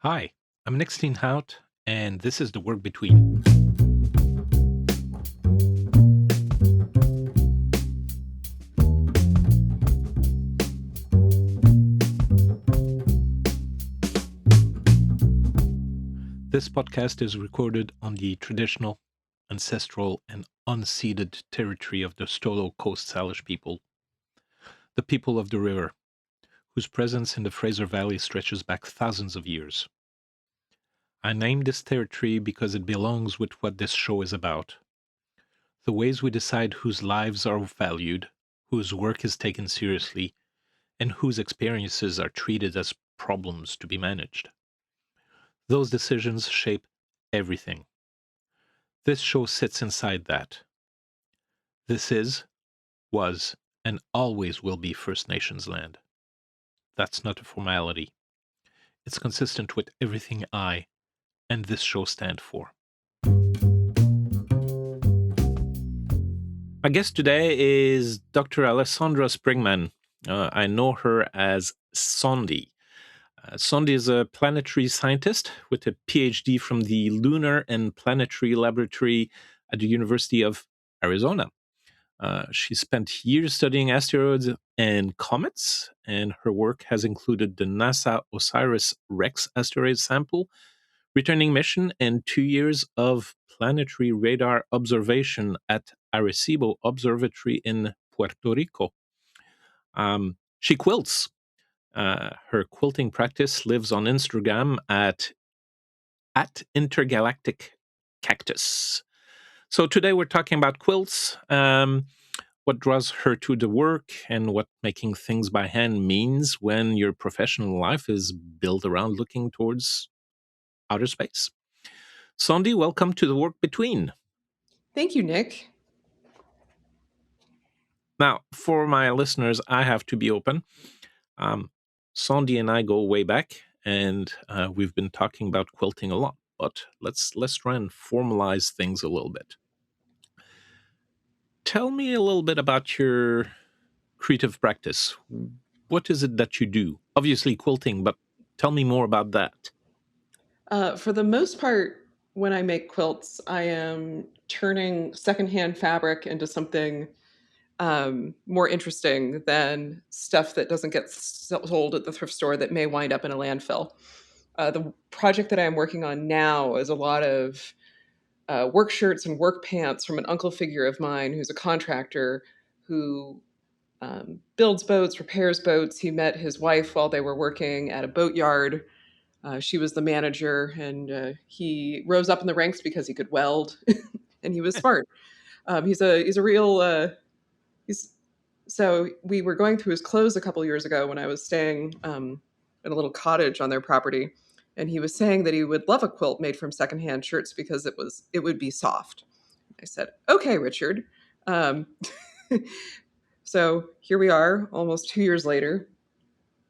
Hi, I'm Nick Steenhout, and this is The Work Between. This podcast is recorded on the traditional, ancestral, and unceded territory of the Stolo Coast Salish people, the people of the river, whose presence in the Fraser Valley stretches back thousands of years. I named this territory because it belongs with what this show is about. The ways we decide whose lives are valued, whose work is taken seriously, and whose experiences are treated as problems to be managed. Those decisions shape everything. This show sits inside that. This is, was, and always will be First Nations land. That's not a formality. It's consistent with everything I and this show stand for. My guest today is Dr. Alessondra Springmann. I know her as Sondy. Sondy is a planetary scientist with a PhD from the Lunar and Planetary Laboratory at the University of Arizona. She spent years studying asteroids and comets, and her work has included the NASA OSIRIS-REx asteroid sample returning mission and 2 years of planetary radar observation at Arecibo Observatory in Puerto Rico. She quilts. Her quilting practice lives on Instagram at Intergalactic Cactus. So today we're talking about quilts, what draws her to the work, and what making things by hand means when your professional life is built around looking towards outer space. Sondy, welcome to The Work Between. Thank you, Nick. Now, for my listeners, I have to be open. Sondy and I go way back, and we've been talking about quilting a lot. But let's try and formalize things a little bit. Tell me a little bit about your creative practice. What is it that you do? Obviously quilting, but tell me more about that. For the most part, when I make quilts, I am turning secondhand fabric into something more interesting than stuff that doesn't get sold at the thrift store that may wind up in a landfill. The project that I'm working on now is a lot of work shirts and work pants from an uncle figure of mine who's a contractor who builds boats, repairs boats. He met his wife while they were working at a boatyard. She was the manager, and he rose up in the ranks because he could weld, and he was smart. He's a real he's so we were going through his clothes a couple years ago when I was staying in a little cottage on their property, and he was saying that he would love a quilt made from secondhand shirts because it would be soft. I said, "Okay, Richard." Um, so here we are, almost 2 years later,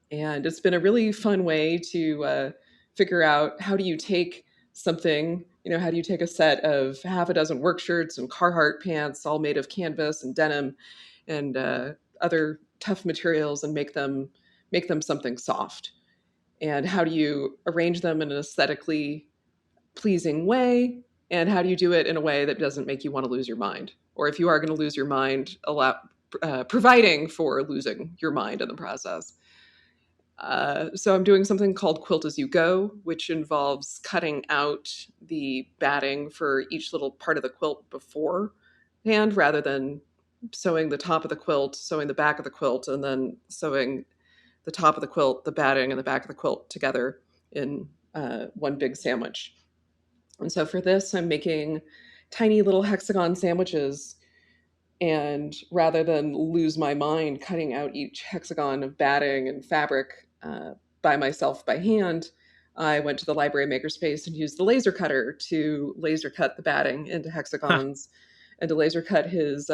and it's been a really fun way to figure out how do you take something, how do you take a set of half a dozen work shirts and Carhartt pants, all made of canvas and denim and other tough materials, and make them something soft. And how do you arrange them in an aesthetically pleasing way? And how do you do it in a way that doesn't make you want to lose your mind? Or if you are going to lose your mind, providing for losing your mind in the process. So I'm doing something called Quilt as You Go, which involves cutting out the batting for each little part of the quilt beforehand, rather than sewing the top of the quilt, sewing the back of the quilt, and then sewing the top of the quilt, the batting, and the back of the quilt together in one big sandwich. And so for this, I'm making tiny little hexagon sandwiches. And rather than lose my mind cutting out each hexagon of batting and fabric by myself by hand, I went to the library makerspace and used the laser cutter to laser cut the batting into Huh. hexagons and to laser cut his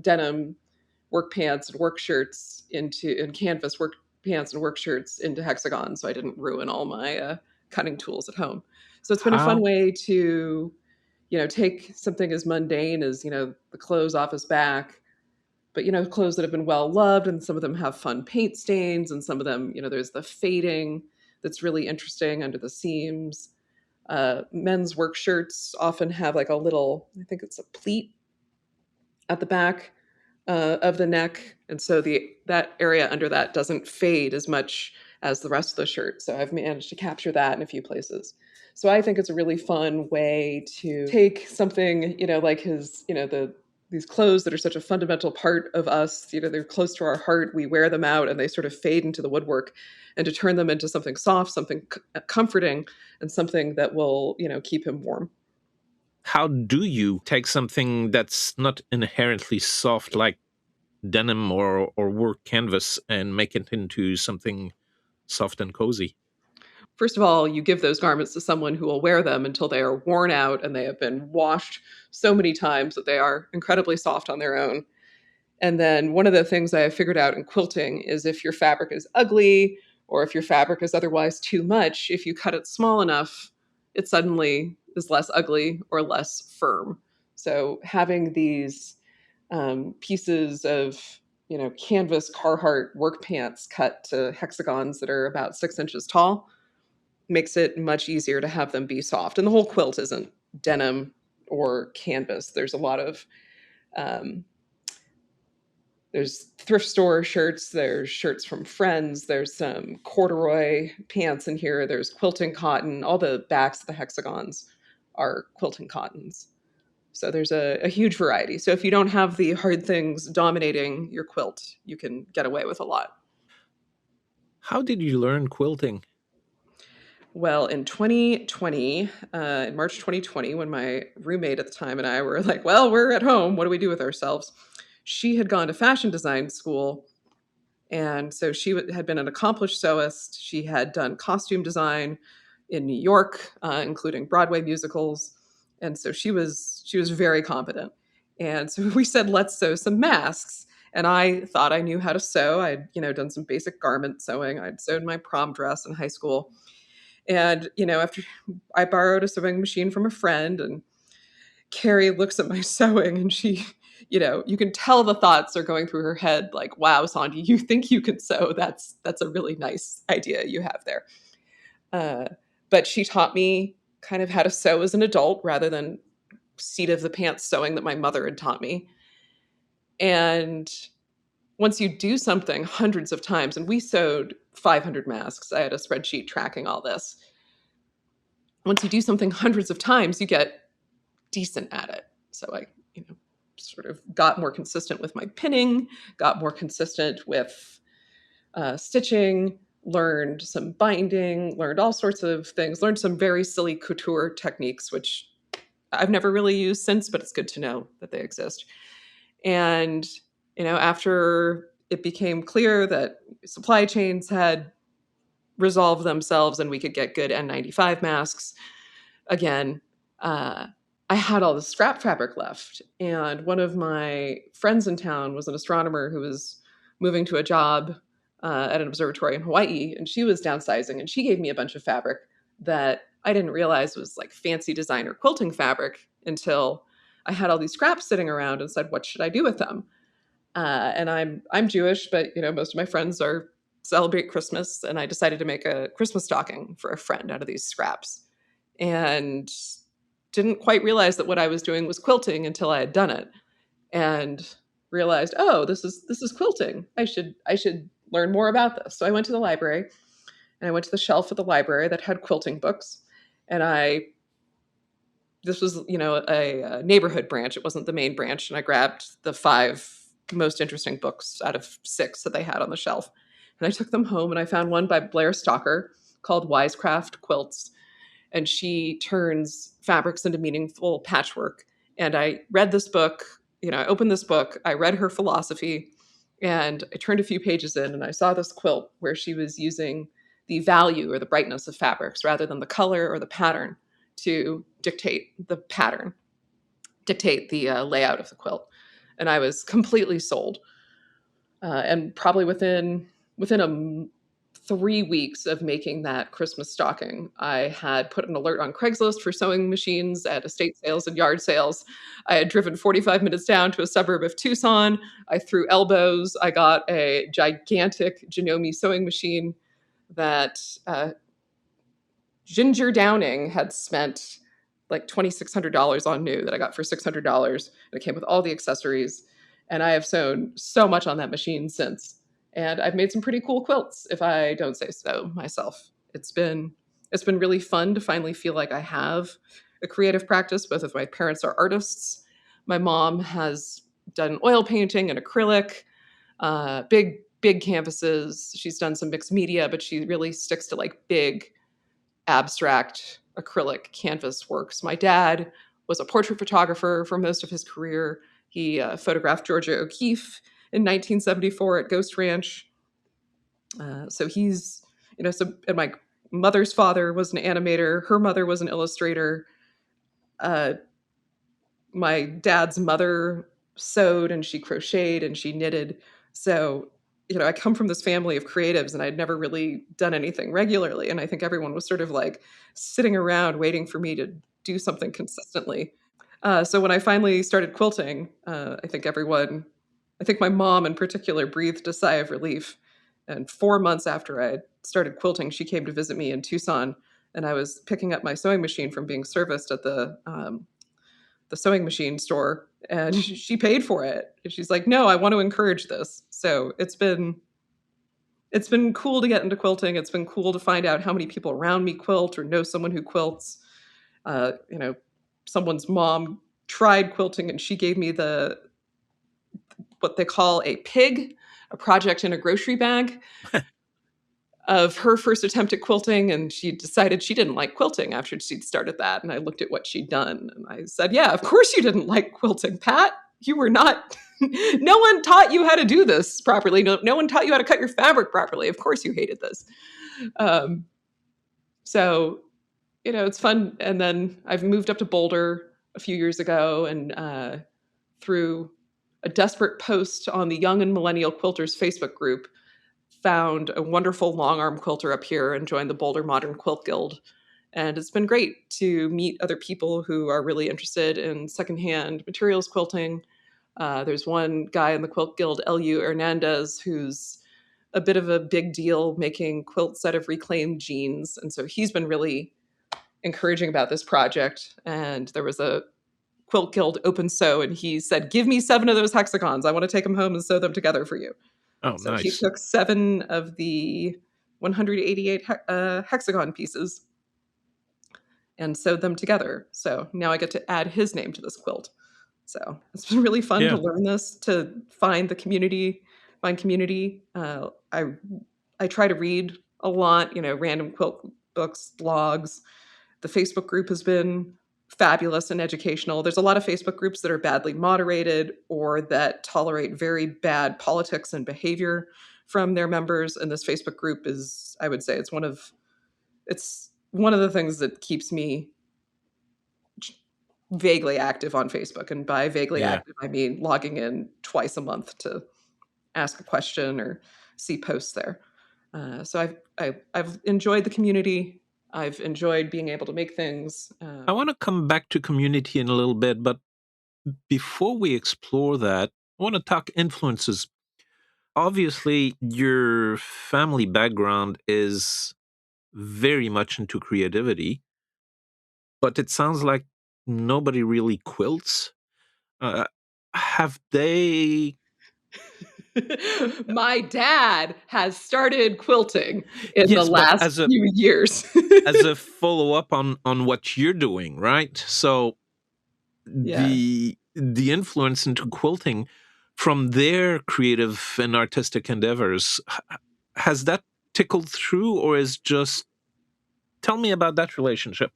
denim work pants and work shirts and canvas work pants and work shirts into hexagons, so I didn't ruin all my cutting tools at home. So it's been a fun How way to take something as mundane as, the clothes off his back, but, clothes that have been well loved, and some of them have fun paint stains, and some of them, there's the that's really interesting under the seams. Men's work shirts often have like a little, I think it's a pleat at the back of the neck, and so the that area under that doesn't fade as much as the rest of the shirt. So I've managed to capture that in a few places. So I think it's a really fun way to take something, like these clothes that are such a fundamental part of us, they're close to our heart. We wear them out and they sort of fade into the woodwork, and to turn them into something soft, something comforting, and something that will, keep him warm. How do you take something that's not inherently soft, like denim or work canvas, and make it into something soft and cozy? First of all, you give those garments to someone who will wear them until they are worn out and they have been washed so many times that they are incredibly soft on their own. And then one of the things I have figured out in quilting is if your fabric is ugly or if your fabric is otherwise too much, if you cut it small enough, it suddenly is less ugly or less firm. So having these pieces of canvas Carhartt work pants cut to hexagons that are about 6 inches tall makes it much easier to have them be soft. And the whole quilt isn't denim or canvas. There's a lot of um, there's thrift store shirts, there's shirts from friends, there's some corduroy pants in here, there's quilting cotton. All the backs of the hexagons are quilting cottons. So there's a huge variety. So if you don't have the hard things dominating your quilt, you can get away with a lot. How did you learn quilting? Well, in 2020, in March 2020, when my roommate at the time and I were like, well, we're at home. What do we do with ourselves? She had gone to fashion design school. And so she had been an accomplished sewist. She had done costume design in New York, including Broadway musicals. And so she was very competent. And so we said, let's sew some masks. And I thought I knew how to sew. I'd, done some basic garment sewing. I'd sewn my prom dress in high school. And, after I borrowed a sewing machine from a friend, and Carrie looks at my sewing and you can tell the thoughts are going through her head like, wow, Sondy, you think you can sew. That's a really nice idea you have there. Uh, but she taught me kind of how to sew as an adult rather than seat of the pants sewing that my mother had taught me. And once you do something hundreds of times, and we sewed 500 masks, I had a spreadsheet tracking all this. Once you do something hundreds of times, you get decent at it. So I, sort of got more consistent with my pinning, got more consistent with stitching, learned some binding, learned all sorts of things, learned some very silly couture techniques, which I've never really used since, but it's good to know that they exist. And, after it became clear that supply chains had resolved themselves and we could get good N95 masks, again, I had all the scrap fabric left. And one of my friends in town was an astronomer who was moving to a job at an observatory in Hawaii, and she was downsizing, and she gave me a bunch of fabric that I didn't realize was like fancy designer quilting fabric until I had all these scraps sitting around and said, what should I do with them? And I'm Jewish, but most of my friends are celebrate Christmas, and I decided to make a Christmas stocking for a friend out of these scraps. And didn't quite realize that what I was doing was quilting until I had done it, and realized, oh, this is quilting. I should learn more about this. So I went to the library, and I went to the shelf of the library that had quilting books, and this was a neighborhood branch. It wasn't the main branch, and I grabbed the 5 most interesting books out of 6 that they had on the shelf, and I took them home, and I found one by Blair Stalker called Wisecraft Quilts, and she turns fabrics into meaningful patchwork. And I read this book, I opened this book, I read her philosophy, and I turned a few pages in and I saw this quilt where she was using the value or the brightness of fabrics rather than the color or the pattern to dictate the pattern, dictate the layout of the quilt. And I was completely sold. And probably within 3 weeks of making that Christmas stocking, I had put an alert on Craigslist for sewing machines at estate sales and yard sales. I had driven 45 minutes down to a suburb of Tucson. I threw elbows. I got a gigantic Janome sewing machine that Ginger Downing had spent like $2,600 on new that I got for $600. And it came with all the accessories. And I have sewn so much on that machine since. And I've made some pretty cool quilts, if I don't say so myself. It's been really fun to finally feel like I have a creative practice. Both of my parents are artists. My mom has done oil painting and acrylic, big canvases. She's done some mixed media, but she really sticks to like big abstract acrylic canvas works. My dad was a portrait photographer for most of his career. He photographed Georgia O'Keeffe in 1974 at Ghost Ranch. So he's, and my mother's father was an animator. Her mother was an illustrator. Uh, my dad's mother sewed and she crocheted and she knitted. So, I come from this family of creatives and I'd never really done anything regularly. And I think everyone was sort of like sitting around waiting for me to do something consistently. So when I finally started quilting, I think my mom in particular breathed a sigh of relief. And 4 months after I started quilting, she came to visit me in Tucson, and I was picking up my sewing machine from being serviced at the sewing machine store, and she paid for it. And she's like, "No, I want to encourage this." So it's been cool to get into quilting. It's been cool to find out how many people around me quilt or know someone who quilts. Uh, you know, Someone's mom tried quilting and she gave me the what they call a pig, a project in a grocery bag of her first attempt at quilting, and she decided she didn't like quilting after she'd started that. And I looked at what she'd done and I said, "Yeah, of course you didn't like quilting, Pat. You were not no one taught you how to do this properly. No one taught you how to cut your fabric properly. Of course you hated this." um, so it's fun. And then I've moved up to Boulder a few years ago, and through a desperate post on the Young and Millennial Quilters Facebook group, found a wonderful long arm quilter up here and joined the Boulder Modern Quilt Guild. And it's been great to meet other people who are really interested in secondhand materials quilting. There's one guy in the Quilt Guild, L.U. Hernandez, who's a bit of a big deal making quilts out of reclaimed jeans. And so he's been really encouraging about this project. And there was a Quilt Guild open sew, and he said, "Give me 7 of those hexagons. I want to take them home and sew them together for you." Oh, So he nice. took 7 of the 188 hexagon pieces and sewed them together. So now I get to add his name to this quilt. So it's been really fun to Yeah. learn this, to find the community, find community. I try to read a lot, random quilt books, blogs. The Facebook group has been fabulous and educational. There's a lot of Facebook groups that are badly moderated or that tolerate very bad politics and behavior from their members. And this Facebook group is, I would say, it's one of the things that keeps me vaguely active on Facebook. And by vaguely Yeah. active, I mean logging in twice a month to ask a question or see posts there. So I've enjoyed the community. I've enjoyed being able to make things. I want to come back to community in a little bit, but before we explore that, I want to talk influences. Obviously, your family background is very much into creativity, but it sounds like nobody really quilts. Uh, have they, My dad has started quilting in the yes, but last few years. as a follow up on what you're doing, right? So Yeah. the influence into quilting from their creative and artistic endeavors, has that tickled through, or is just tell me about that relationship?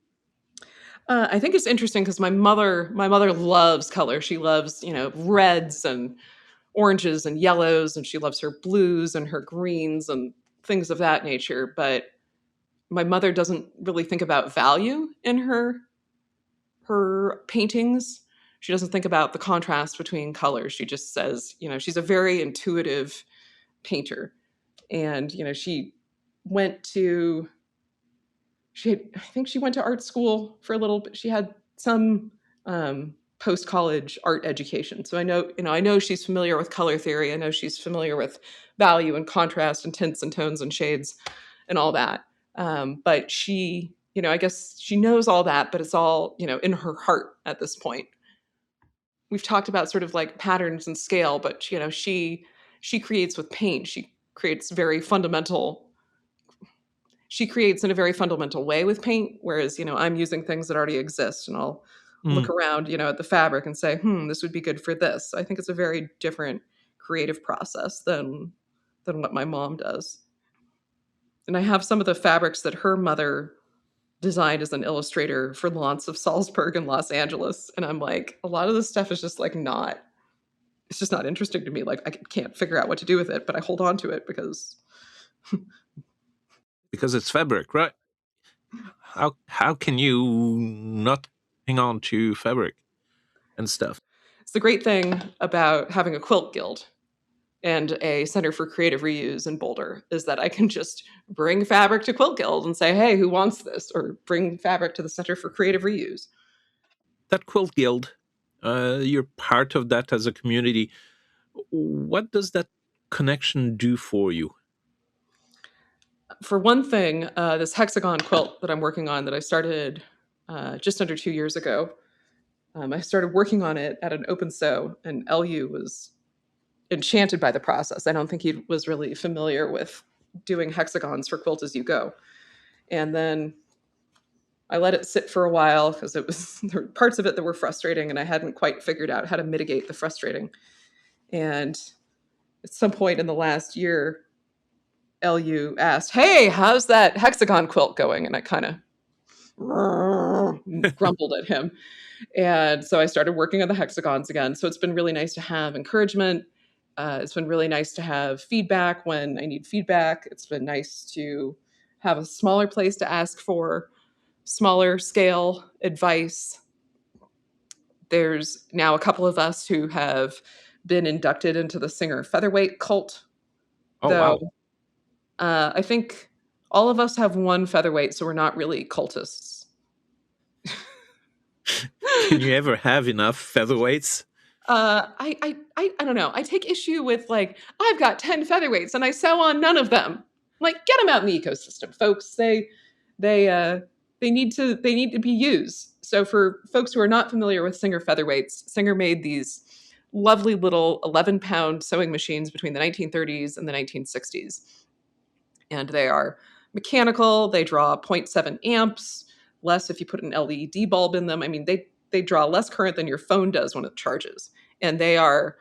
I think it's interesting because my mother loves color. She loves, reds and oranges and yellows, and she loves her blues and her greens and things of that nature. But my mother doesn't really think about value in her paintings. She doesn't think about the contrast between colors. She just says, she's a very intuitive painter. And, went to I think she went to art school for a little bit. She had some post-college art education. So I know she's familiar with color theory. I know she's familiar with value and contrast and tints and tones and shades and all that. But she I guess she knows all that, but it's all, in her heart at this point. We've talked about sort of like patterns and scale, but she creates with paint. She creates in a very fundamental way with paint, whereas, I'm using things that already exist, and I'll look Mm. around, at the fabric and say, this would be good for this. I think it's a very different creative process than what my mom does. And I have some of the fabrics that her mother designed as an illustrator for Lance of Salzburg in Los Angeles. And I'm like, a lot of this stuff is just like it's just not interesting to me. Like, I can't figure out what to do with it, but I hold on to it because Because it's fabric, right? How can you not hang on to fabric and stuff? it's the great thing about having a quilt guild and a Center for Creative Reuse in Boulder is that I can just bring fabric to Quilt Guild and say, hey, who wants this? Or bring fabric to the Center for Creative Reuse. That quilt guild, you're part of that as a community. What does that connection do for you? For one thing, this hexagon quilt that I'm working on that I started just under 2 years ago, I started working on it at an open sew, and LU was enchanted by the process. I don't think he was really familiar with doing hexagons for quilt as you go. And then I let it sit for a while because there were parts of it that were frustrating, and I hadn't quite figured out how to mitigate the frustrating. And at some point in the last year, LU asked, "Hey, how's that hexagon quilt going?" And I kind of grumbled at him. And so I started working on the hexagons again. So it's been really nice to have encouragement. It's been really nice to have feedback when I need feedback. It's been nice to have a smaller place to ask for smaller scale advice. There's now a couple of us who have been inducted into the Singer Featherweight cult, Oh, wow. though I think all of us have one featherweight, so we're not really cultists. Can you ever have enough featherweights? I don't know. I take issue with like I've got 10 featherweights and I sew on none of them. Like, get them out in the ecosystem, folks. They they need to be used. So for folks who are not familiar with Singer featherweights, Singer made these lovely little 11-pound sewing machines between the 1930s and the 1960s. And they are mechanical. They draw zero point 0.7 amps, less if you put an LED bulb in them. I mean, they draw less current than your phone does when it charges. And they are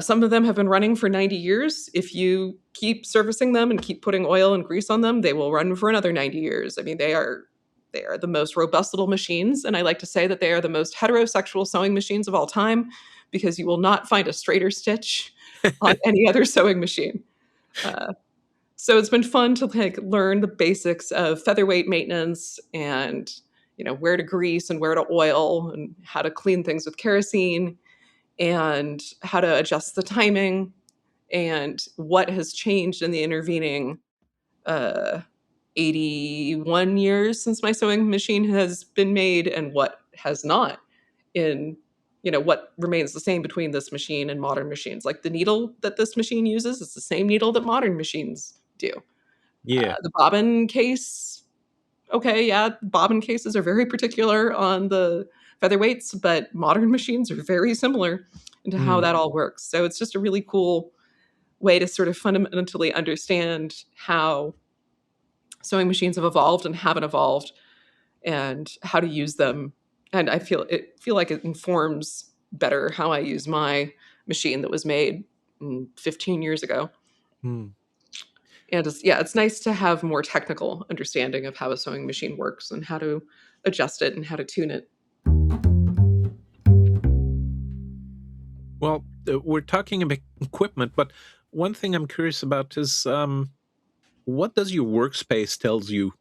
some of them have been running for 90 years. If you keep servicing them and keep putting oil and grease on them, they will run for another 90 years. I mean, they are the most robust little machines, and I like to say that they are the most heterosexual sewing machines of all time because you will not find a straighter stitch on any other sewing machine. Uh, so it's been fun to like learn the basics of featherweight maintenance and where to grease and where to oil and how to clean things with kerosene and how to adjust the timing and what has changed in the intervening uh, 81 years since my sewing machine has been made and what has not in what remains the same between this machine and modern machines. Like the needle that this machine uses is the same needle that modern machines do. Yeah. The bobbin case, okay, yeah, bobbin cases are very particular on the featherweights, but modern machines are very similar into how Mm. that all works. So it's just a really cool way to sort of fundamentally understand how sewing machines have evolved and haven't evolved and how to use them. And I feel like it informs better how I use my machine that was made 15 years ago. Mm. And it's nice to have more technical understanding of how a sewing machine works and how to adjust it and how to tune it. Well, we're talking about equipment, but one thing I'm curious about is what does your workspace tells you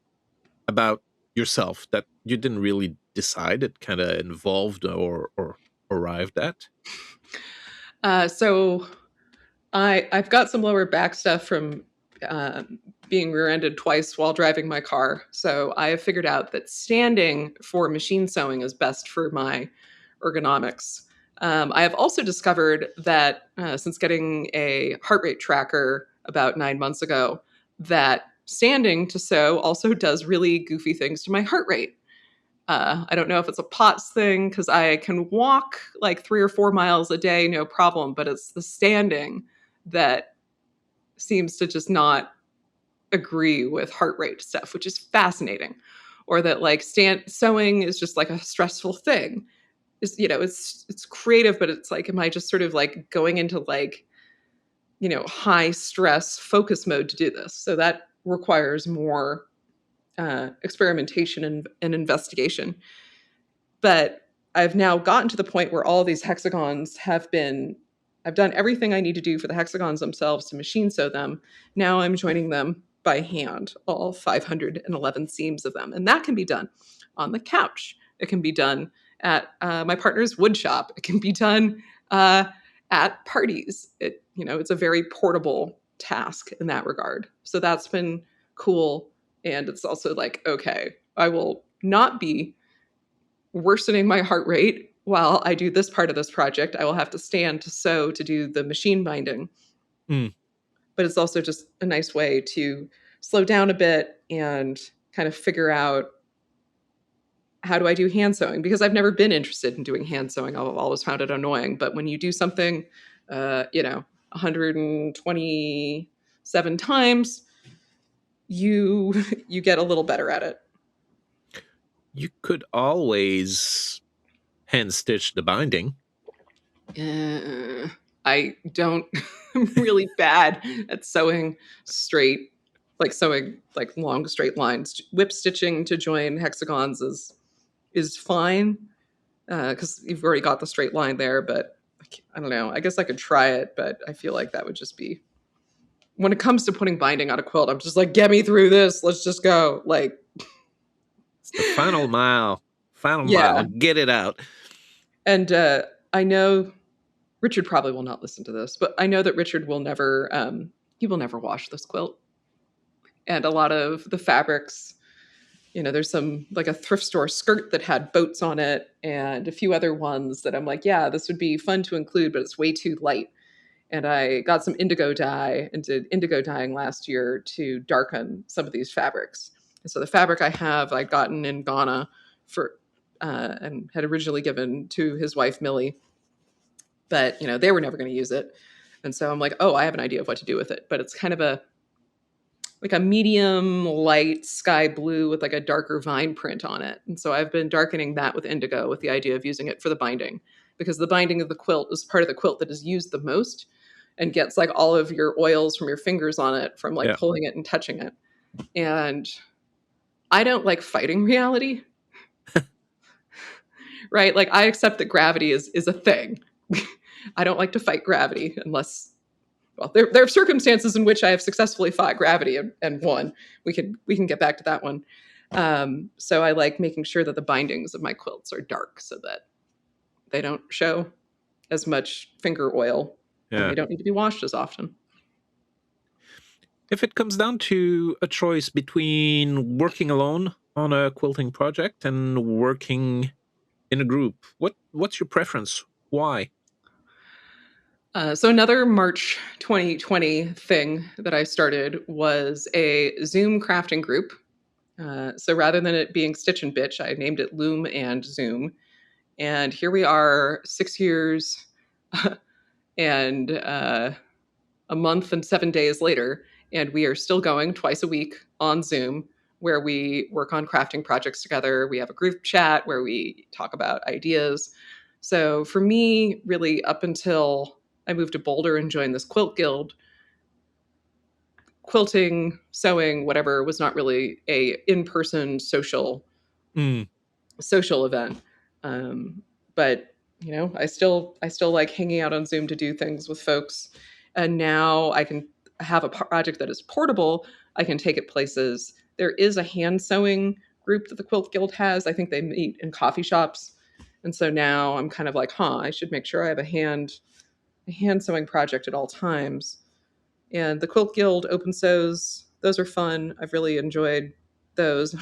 about yourself that you didn't really decide? It kind of involved or arrived at. So I've got some lower back stuff from being rear-ended twice while driving my car. So I have figured out that standing for machine sewing is best for my ergonomics. I have also discovered that since getting a heart rate tracker about 9 months ago, that standing to sew also does really goofy things to my heart rate. I don't know if it's a POTS thing because I can walk like 3 or 4 miles a day, no problem, but it's the standing that seems to just not agree with heart rate stuff, which is fascinating. Or that like sewing is just like a stressful thing. Is, you know, it's creative, but it's like, am I just sort of like going into like, you know, high stress focus mode to do this? So that requires more experimentation and investigation. But I've now gotten to the point where all these hexagons I've done everything I need to do for the hexagons themselves to machine sew them. Now I'm joining them by hand, all 511 seams of them. And that can be done on the couch. It can be done at my partner's wood shop. It can be done at parties. It's a very portable task in that regard. So that's been cool. And it's also like, okay, I will not be worsening my heart rate while I do this part of this project. I will have to stand to sew to do the machine binding. Mm. But it's also just a nice way to slow down a bit and kind of figure out, how do I do hand sewing? Because I've never been interested in doing hand sewing. I've always found it annoying. But when you do something, 127 times, you get a little better at it. You could always hand stitch the binding. I don't. I'm really bad at sewing straight, like sewing like long straight lines. Whip stitching to join hexagons is fine because you've already got the straight line there. But I don't know. I guess I could try it, but I feel like that would just be. When it comes to putting binding on a quilt, I'm just like, get me through this. Let's just go. Like, it's the final mile. Yeah. Mile. Get it out. And I know Richard probably will not listen to this, but I know that Richard will never, he will never wash this quilt. And a lot of the fabrics, there's some, like a thrift store skirt that had boats on it and a few other ones that I'm like, yeah, this would be fun to include, but it's way too light. And I got some indigo dye and did indigo dyeing last year to darken some of these fabrics. And so the fabric I have, I'd gotten in Ghana and had originally given to his wife, Millie. But, they were never going to use it. And so I'm like, oh, I have an idea of what to do with it. But it's kind of a medium light sky blue with like a darker vine print on it. And so I've been darkening that with indigo with the idea of using it for the binding, because the binding of the quilt is part of the quilt that is used the most and gets like all of your oils from your fingers on it from like pulling it and touching it. And I don't like fighting reality. Right? Like I accept that gravity is a thing. I don't like to fight gravity unless, well, there are circumstances in which I have successfully fought gravity and won. We can get back to that one. So I like making sure that the bindings of my quilts are dark so that they don't show as much finger oil. And they don't need to be washed as often. If it comes down to a choice between working alone on a quilting project and working in a group, what's your preference? Why? So another March 2020 thing that I started was a Zoom crafting group. So rather than it being Stitch and Bitch, I named it Loom and Zoom. And here we are 6 years and a month and 7 days later, and we are still going twice a week on Zoom, where we work on crafting projects together. We have a group chat where we talk about ideas. So for me, really up until I moved to Boulder and joined this quilt guild, quilting, sewing, whatever, was not really a in-person social event. But I still like hanging out on Zoom to do things with folks. And now I can have a project that is portable. I can take it places. There is a hand sewing group that the Quilt Guild has. I think they meet in coffee shops. And so now I'm kind of like, I should make sure I have a hand sewing project at all times. And the Quilt Guild open sews, those are fun. I've really enjoyed those.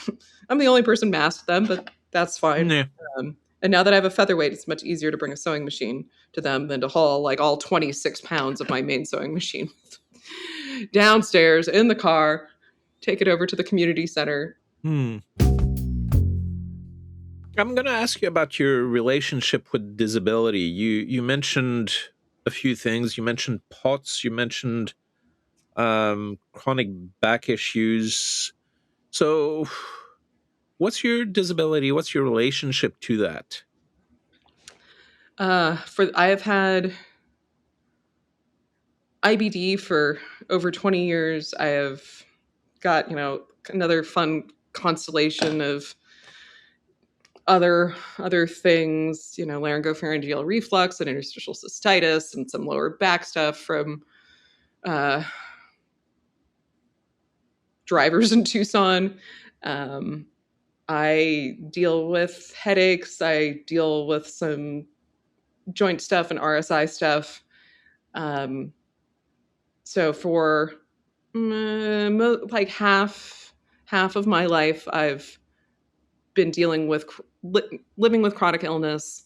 I'm the only person masked them, but that's fine. Yeah. And now that I have a featherweight, it's much easier to bring a sewing machine to them than to haul like all 26 pounds of my main sewing machine downstairs in the car take it over to the community center. Hmm. I'm going to ask you about your relationship with disability. You mentioned a few things. You mentioned POTS. You mentioned chronic back issues. So, what's your disability? What's your relationship to that? I have had IBD for over 20 years. I have got, another fun constellation of other things, laryngopharyngeal reflux and interstitial cystitis and some lower back stuff from uh, drivers in Tucson. Um, I deal with headaches. I deal with some joint stuff and RSI stuff. Um, so for like half of my life, I've been dealing with living with chronic illness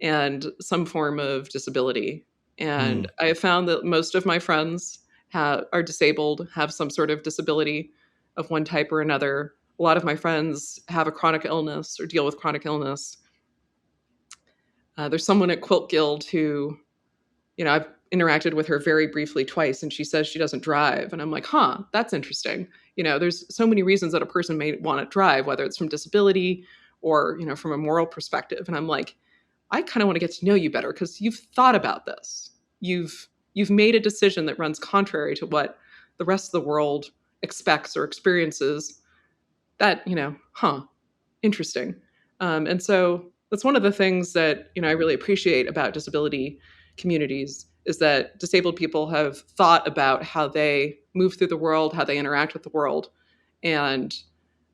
and some form of disability. Hmm. And I have found that most of my friends are disabled, have some sort of disability of one type or another. A lot of my friends have a chronic illness or deal with chronic illness. There's someone at Quilt Guild who, I've interacted with her very briefly twice, and she says she doesn't drive. And I'm like, huh, that's interesting. There's so many reasons that a person may want to drive, whether it's from disability or, from a moral perspective. And I'm like, I kind of want to get to know you better because you've thought about this. You've made a decision that runs contrary to what the rest of the world expects or experiences. That, interesting. And so that's one of the things that I really appreciate about disability communities is that disabled people have thought about how they move through the world, how they interact with the world, and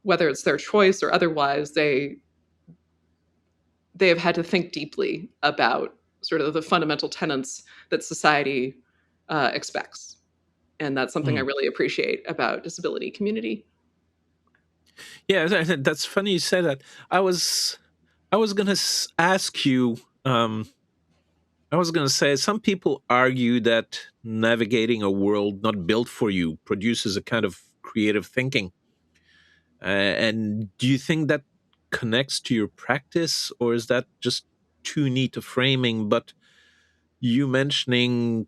whether it's their choice or otherwise, they have had to think deeply about sort of the fundamental tenets that society expects. And that's something I Hmm. really appreciate about disability community. Yeah, that's funny you say that. I was gonna ask you. I was gonna say some people argue that navigating a world not built for you produces a kind of creative thinking. And do you think that connects to your practice, or is that just too neat a framing? But you mentioning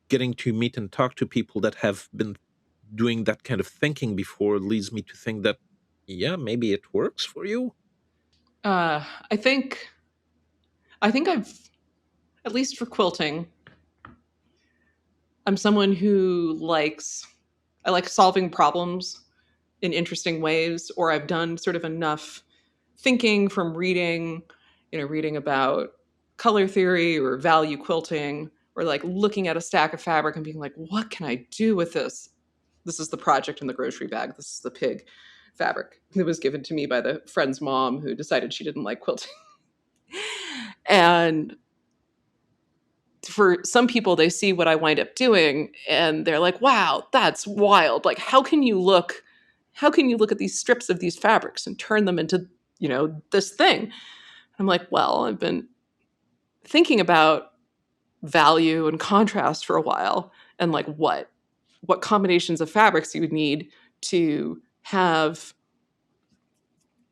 getting to meet and talk to people that have been doing that kind of thinking before leads me to think that, yeah, maybe it works for you. Uh, I think I think I've at least for quilting, I'm someone who I like solving problems in interesting ways, or I've done sort of enough thinking from reading about color theory or value quilting, or like looking at a stack of fabric and being like, what can I do with this? This is the project in the grocery bag. This is the pig fabric that was given to me by the friend's mom who decided she didn't like quilting. And for some people, they see what I wind up doing and they're like, wow, that's wild. Like, how can you look at these strips of these fabrics and turn them into, this thing? I'm like, well, I've been thinking about value and contrast for a while and like what combinations of fabrics you would need to have,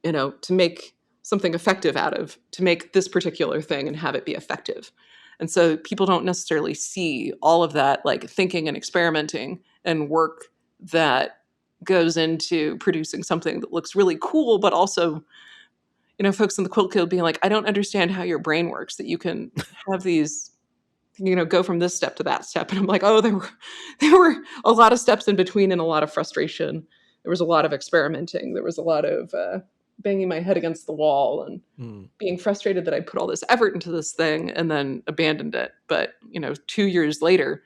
to make something effective out of, to make this particular thing and have it be effective. And so people don't necessarily see all of that like thinking and experimenting and work that goes into producing something that looks really cool, but also, folks in the quilt guild being like, I don't understand how your brain works, that you can have these, go from this step to that step. And I'm like, oh, there were a lot of steps in between and a lot of frustration. There was a lot of experimenting. There was a lot of banging my head against the wall and Hmm. being frustrated that I put all this effort into this thing and then abandoned it. But, 2 years later,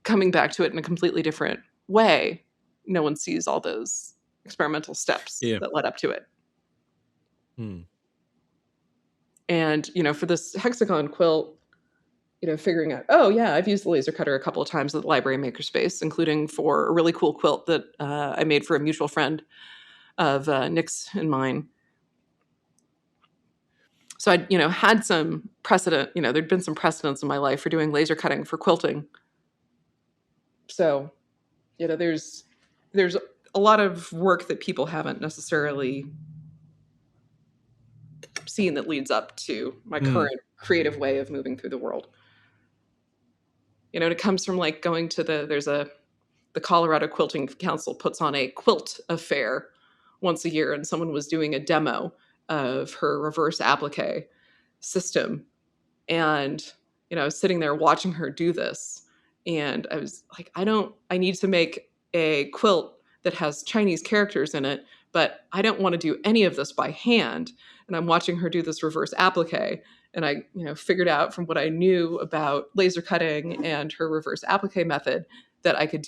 coming back to it in a completely different way, no one sees all those experimental steps Yeah. that led up to it. Hmm. And, for this hexagon quilt, figuring out, oh yeah, I've used the laser cutter a couple of times at the library makerspace, including for a really cool quilt that I made for a mutual friend of Nick's and mine. So I, had some precedent, there'd been some precedents in my life for doing laser cutting for quilting. So, there's there's a lot of work that people haven't necessarily seen that leads up to my Mm. current creative way of moving through the world. And it comes from like going to the Colorado Quilting Council puts on a quilt affair once a year, and someone was doing a demo of her reverse applique system. And, I was sitting there watching her do this. And I was like, I need to make a quilt that has Chinese characters in it, but I don't want to do any of this by hand. And I'm watching her do this reverse applique. And I, figured out from what I knew about laser cutting and her reverse applique method that I could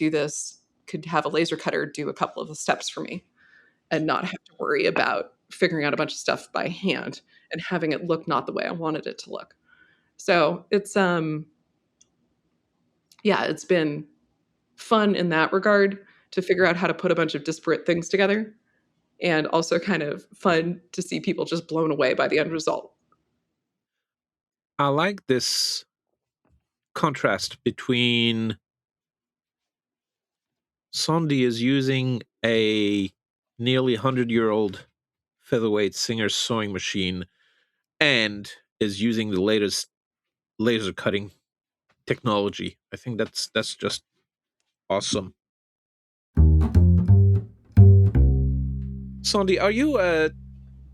have a laser cutter do a couple of the steps for me and not have to worry about figuring out a bunch of stuff by hand and having it look not the way I wanted it to look. So it's been fun in that regard to figure out how to put a bunch of disparate things together, and also kind of fun to see people just blown away by the end result. I like this contrast between Sondy is using a nearly 100-year-old featherweight Singer sewing machine and is using the latest laser cutting technology. I think that's just awesome. Sondy, are you a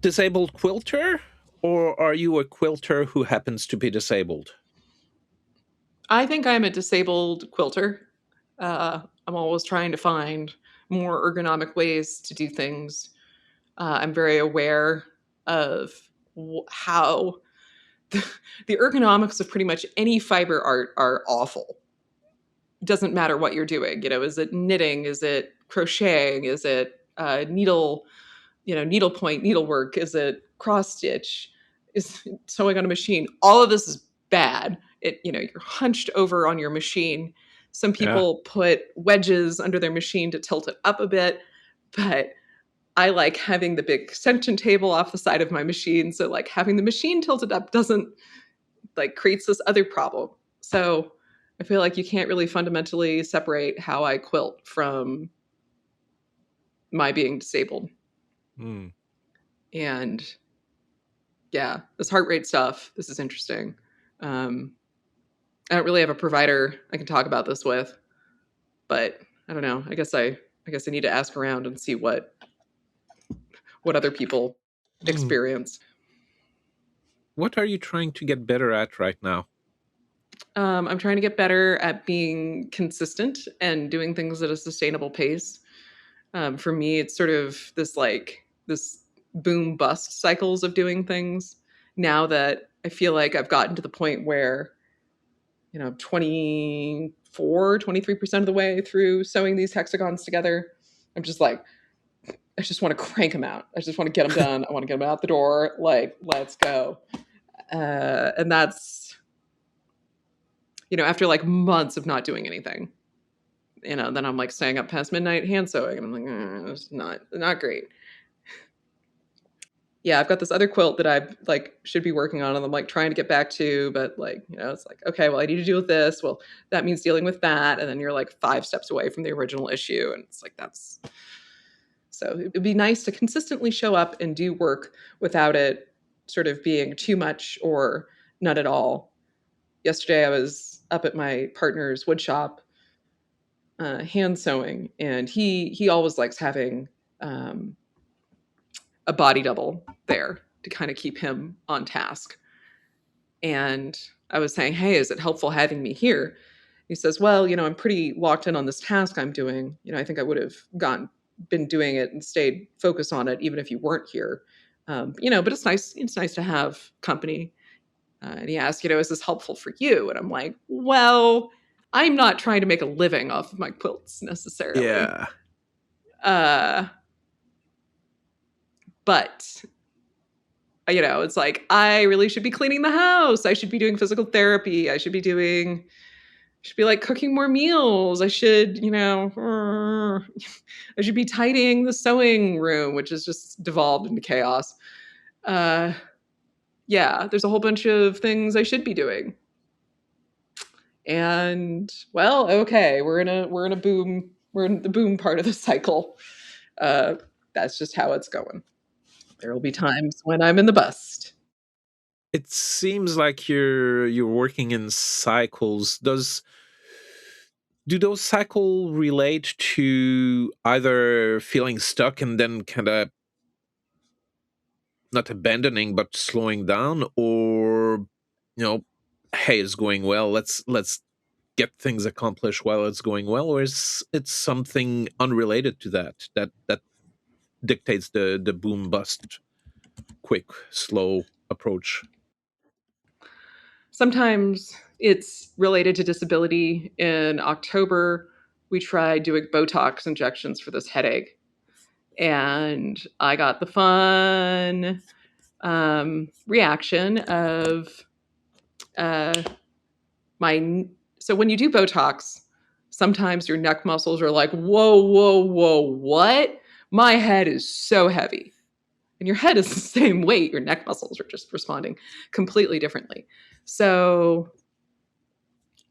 disabled quilter or are you a quilter who happens to be disabled? I think I'm a disabled quilter. I'm always trying to find more ergonomic ways to do things. I'm very aware of how the ergonomics of pretty much any fiber art are awful. Doesn't matter what you're doing. Is it knitting? Is it crocheting? Is it needlepoint needlework? Is it cross stitch? Is sewing on a machine? All of this is bad. You're hunched over on your machine. Some Yeah. people put wedges under their machine to tilt it up a bit, but I like having the big extension table off the side of my machine. So like having the machine tilted up doesn't like creates this other problem. So I feel like you can't really fundamentally separate how I quilt from my being disabled. Mm. And yeah, this heart rate stuff, this is interesting. Um, I don't really have a provider I can talk about this with, but I don't know. I guess I need to ask around and see what other people Mm. experience. What are you trying to get better at right now? I'm trying to get better at being consistent and doing things at a sustainable pace. For me, it's sort of this boom bust cycles of doing things. Now that I feel like I've gotten to the point where, 23% of the way through sewing these hexagons together, I'm just like, I just want to crank them out. I just want to get them done. I want to get them out the door. Like, let's go. And that's, after like months of not doing anything, then I'm like staying up past midnight hand sewing, and I'm like, it's not great. Yeah, I've got this other quilt that I like should be working on, and I'm like trying to get back to, but like, it's like, okay, well, I need to deal with this. Well, that means dealing with that, and then you're like 5 steps away from the original issue, and it's like that's so it'd be nice to consistently show up and do work without it sort of being too much or none at all. Yesterday, I was up at my partner's wood shop, hand sewing, and he always likes having um, a body double there to kind of keep him on task. And I was saying, hey, is it helpful having me here? He says, well, I'm pretty locked in on this task I'm doing. I think I would have been doing it and stayed focused on it even if you weren't here. But it's nice. It's nice to have company. And he asked, is this helpful for you? And I'm like, well, I'm not trying to make a living off of my quilts necessarily. Yeah. Uh, but it's like I really should be cleaning the house. I should be doing physical therapy. I should be like cooking more meals. I should, I should be tidying the sewing room, which has just devolved into chaos. Uh, yeah, there's a whole bunch of things I should be doing. And well, okay, we're in a boom we're in the boom part of the cycle. Uh, that's just how it's going. There will be times when I'm in the bust. It seems like you're working in cycles. Do those cycle relate to either feeling stuck and then kind of not abandoning but slowing down, or hey, it's going well, let's get things accomplished while it's going well, or is it something unrelated to that dictates the boom bust, quick, slow approach? Sometimes it's related to disability. In October, we tried doing Botox injections for this headache, and I got the fun reaction of uh, my. So when you do Botox, sometimes your neck muscles are like, whoa, whoa, whoa, what? My head is so heavy. And your head is the same weight. Your neck muscles are just responding completely differently. So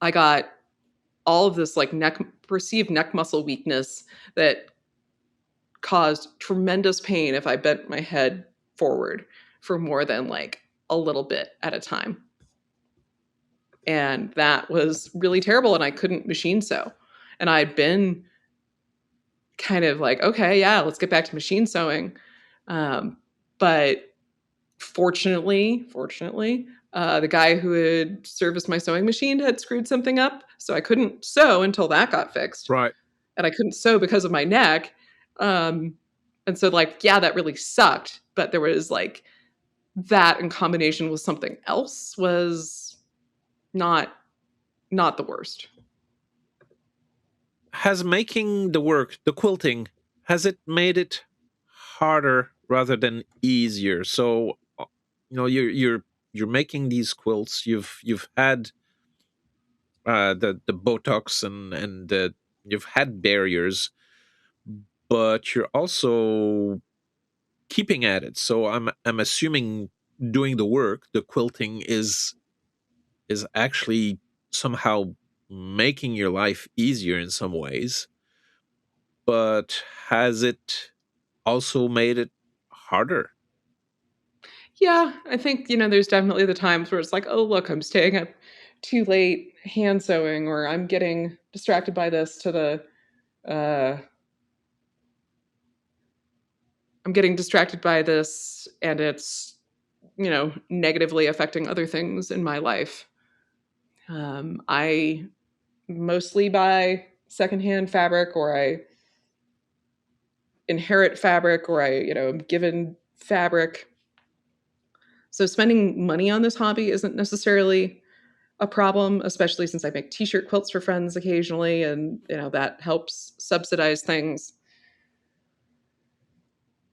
I got all of this like perceived neck muscle weakness that caused tremendous pain if I bent my head forward for more than like a little bit at a time. And that was really terrible. And I couldn't machine sew. And I'd been kind of like, okay, yeah, let's get back to machine sewing. But fortunately, the guy who had serviced my sewing machine had screwed something up. So I couldn't sew until that got fixed. Right. And I couldn't sew because of my neck. And so, like, yeah, that really sucked. But there was like that in combination with something else was not the worst. Has making the quilting, has it made it harder rather than easier? So you're making these quilts, you've had the Botox, and you've had barriers, but you're also keeping at it. So I'm assuming doing the work, the quilting is actually somehow making your life easier in some ways. But has it also made it harder? Yeah, I think, there's definitely the times where it's like, oh, look, I'm staying up too late hand sewing, or I'm getting distracted by this to the, I'm getting distracted by this and it's, negatively affecting other things in my life. I mostly buy secondhand fabric, or I inherit fabric, or I, am given fabric. So spending money on this hobby isn't necessarily a problem, especially since I make t-shirt quilts for friends occasionally, and that helps subsidize things.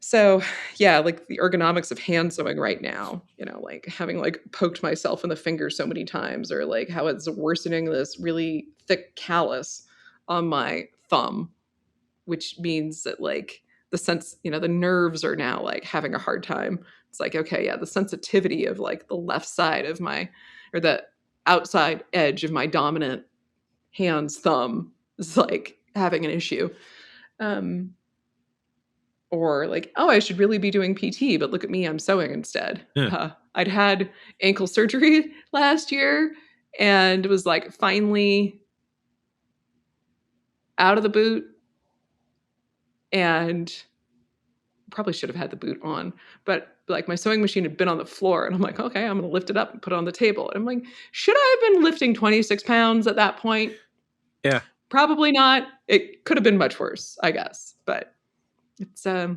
So, yeah, like the ergonomics of hand sewing right now, like having like poked myself in the finger so many times, or like how it's worsening this really thick callus on my thumb, which means that like the nerves are now like having a hard time. It's like, okay, yeah, the sensitivity of like the left side of my, or the outside edge of my dominant hand's thumb is like having an issue. Um, or like, oh, I should really be doing PT, but look at me, I'm sewing instead. Yeah. I'd had ankle surgery last year and was like finally out of the boot, and probably should have had the boot on, but like my sewing machine had been on the floor, and I'm like, okay, I'm going to lift it up and put it on the table. And I'm like, should I have been lifting 26 pounds at that point? Yeah. Probably not. It could have been much worse, I guess. But it's, I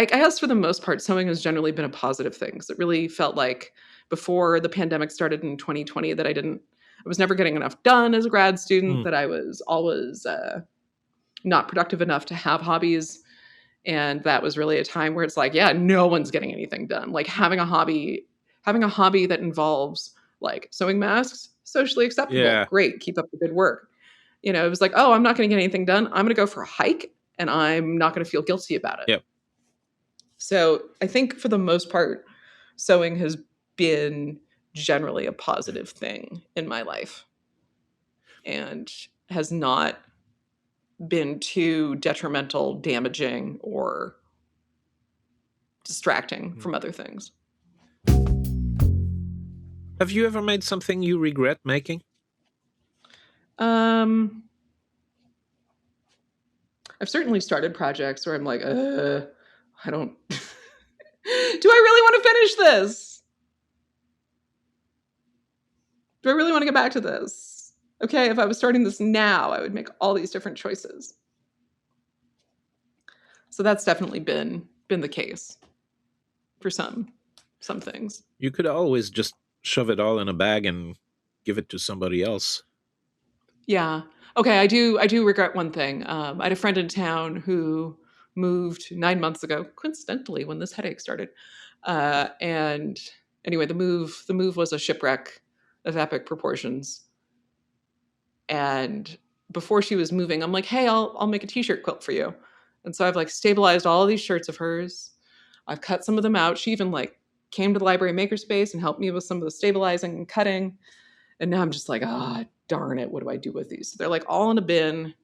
guess for the most part, sewing has generally been a positive thing. So it really felt like before the pandemic started in 2020 that I was never getting enough done as a grad student, Mm. that I was always not productive enough to have hobbies. And that was really a time where it's like, yeah, no one's getting anything done. Like having a hobby that involves like sewing masks, socially acceptable. Yeah. Great. Keep up the good work. It was like, oh, I'm not going to get anything done. I'm going to go for a hike and I'm not going to feel guilty about it. Yep. So I think for the most part, sewing has been generally a positive thing in my life and has not been too detrimental, damaging, or distracting from other things. Have you ever made something you regret making? I've certainly started projects where I'm like, I don't. Do I really want to finish this? Do I really want to get back to this? Okay, if I was starting this now, I would make all these different choices. So that's definitely been the case for some things. You could always just shove it all in a bag and give it to somebody else. Yeah. Okay, I do regret one thing. I had a friend in town who moved 9 months ago, coincidentally when this headache started. And anyway, the move was a shipwreck of epic proportions. And before she was moving, I'm like, "Hey, I'll make a t-shirt quilt for you." And so I've like stabilized all these shirts of hers. I've cut some of them out. She even like came to the library makerspace and helped me with some of the stabilizing and cutting. And now I'm just like, ah, darn it, what do I do with these? So they're like all in a bin,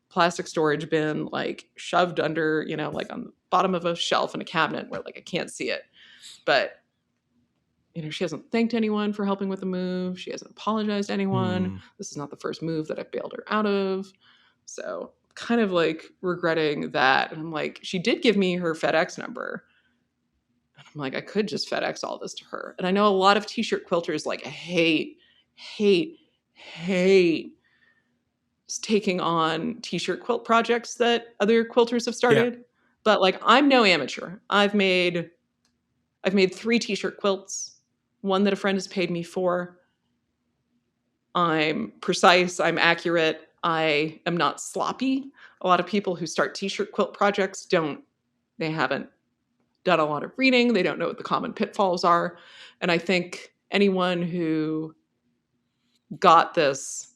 plastic storage bin, like shoved under, like on the bottom of a shelf in a cabinet where like I can't see it. But she hasn't thanked anyone for helping with the move. She hasn't apologized to anyone. This is not the first move that I've bailed her out of. So kind of like regretting that. And I'm like, she did give me her FedEx number. And I'm like, I could just FedEx all this to her. And I know a lot of t-shirt quilters like hate taking on t-shirt quilt projects that other quilters have started. Yeah. But like, I'm no amateur. I've made 3 t-shirt quilts, one that a friend has paid me for. I'm precise, I'm accurate, I am not sloppy. A lot of people who start t-shirt quilt projects they haven't done a lot of reading, they don't know what the common pitfalls are. And I think anyone who got this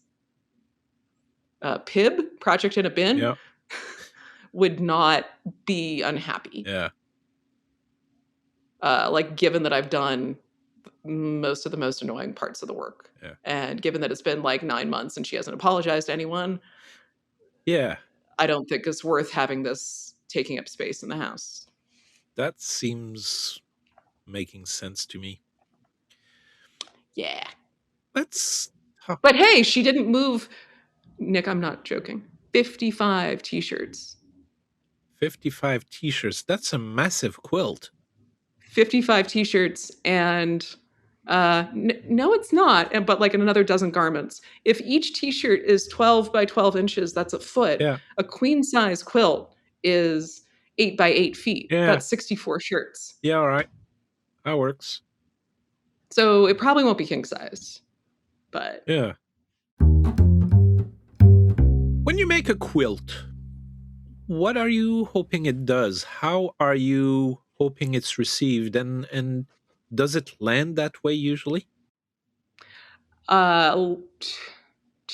PIB, project in a bin, would not be unhappy. Yeah. Like, given that I've done most of the most annoying parts of the work. Yeah. And given that it's been like 9 months and she hasn't apologized to anyone. Yeah. I don't think it's worth having this taking up space in the house. That seems making sense to me. Yeah. But hey, she didn't move. Nick, I'm not joking. 55 t-shirts. 55 t-shirts. That's a massive quilt. 55 t-shirts and no, it's not. But like in another dozen garments. If each t-shirt is 12 by 12 inches, that's a foot. Yeah. A queen size quilt is 8 by 8 feet. Yeah. That's 64 shirts. Yeah, all right. That works. So it probably won't be king size, but yeah. When you make a quilt, what are you hoping it does? How are you hoping it's received? And does it land that way usually? 2